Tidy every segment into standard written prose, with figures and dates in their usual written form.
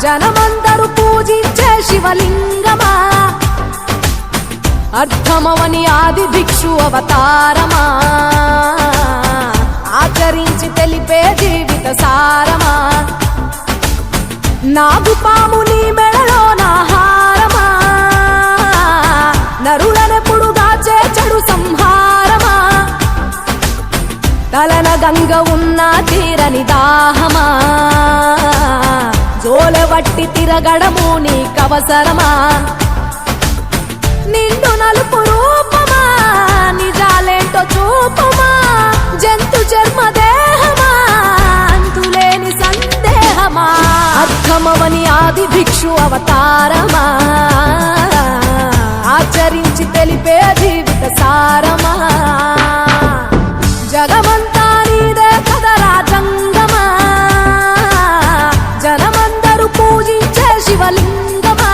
జనమందరూ పూజించే శివలింగమా, అర్థమవని ఆది భిక్షు అవతారమా, ఆచరించి తెలిపే జీవిత సారమా, నాగుపాము నీ మెడలో నాహారమా, నరులనెప్పుడు దాచే చెడు సంహారమా, తలన గంగ ఉన్న తీరని దాహమా, జోలవట్టి తిరగడము నీకవసరమా, నిండు నలుపు రూపమా, నిజాలేంటో చూపమా, జంతు చర్మ దేహమా, అంతులేని సందేహమా, అర్థమవని ఆది భిక్షు అవతారమా, ఆచరించి తెలిపే జీవిత సారమా, జగమంతా నీదే కదరా జంగమా, జనమందరూ పూజించే శివలింగమా.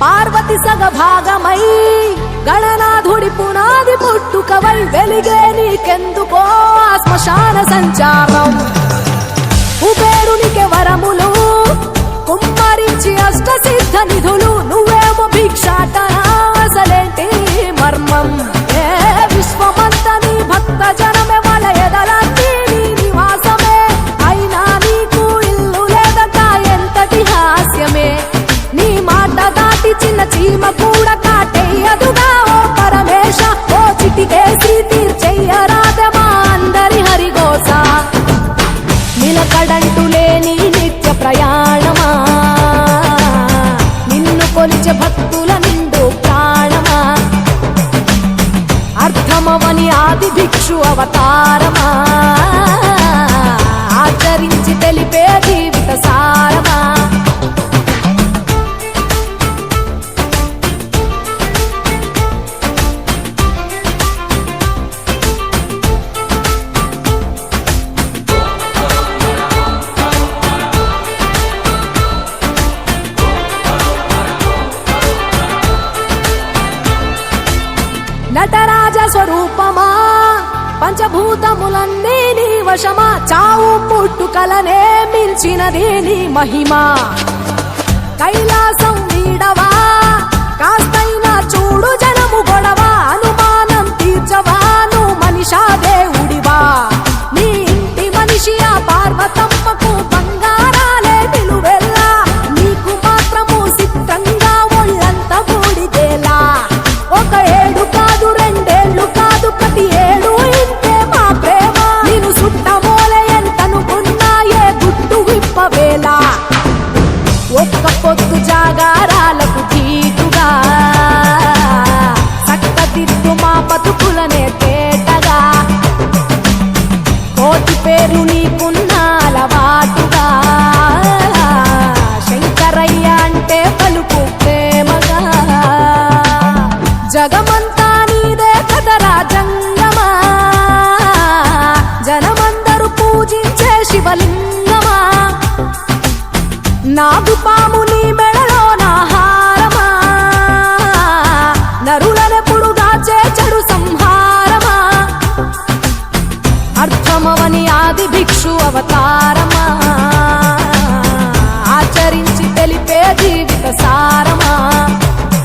పార్వతి సగభాగమై గణనాథుడి పునాది పుట్టుకవై వెలిగే నీకెందుకో శ్మశాన సంచారం, కుబేరునికి వరములు కుమ్మరించి అష్ట సిద్ధ నిధులు, నువ్వేమో భిక్షాటన అసలేంటి మర్మం, ఏ విశ్వమంత నీ భక్త జనమే వాళ్ళ ఎదలన్నీ నీ నివాసమే, అయినా నీకు ఇల్లు లేదట ఎంతటి హాస్యమే, నీ మాట దాటి చిన్న చీమ కూడా కాటేయదుగా ఓ పరమేశ, ఓ చిటికేసి తీర్చెయ్యరాదమా అందరి హరిగోస, నిలకడంటూ లేని నిత్య ప్రయాణమా, నిన్ను కొలిచే భక్తుల నిండు ప్రాణమా, అర్థమవని ఆది భిక్షు అవతారమా, ఆచరించి తెలిపే జీవిత సారమా. నటరాజ స్వరూపమా, పంచభూతములన్నీ నీ వశమా, చావు పుట్టుకలనే మించినది నీ మహిమా, కైలాసం వీడవా కాస్తైనా చూడు జనము గొడవ, అనుమానం తీర్చవా నువ్వు మనిషా దేవుడివా, నీ ఇంటి మనిషి ఆ పార్వతమ్మకు బంగారాలే నిలువెల్లా, నీకు మాత్రము సిద్ధంగా ఒళ్ళంత బూడిదేలా, ఒక ఏడు కాదు రెండేళ్లు కాదు ప్రతి ఏడు ఇంతే మా ప్రేమ, నేను సుట్టమోలే ఎంతనుకున్నా ఏ గుట్టు విప్పవేలా, ఒక్క పొద్దు జాగారాలకు ధీటుగా చక్కదిద్దు మా బతుకులనే తేటగా, కోటి పేరు నీకున్న అలవాటుగా, శంకరయ్య అంటే పలుకు ప్రేమగా, జగమంతా నీదే కదరా జంగమా, జనమందరూ పూజించే శివలింగమా, నాగుపాము నీ మెడలో నాహ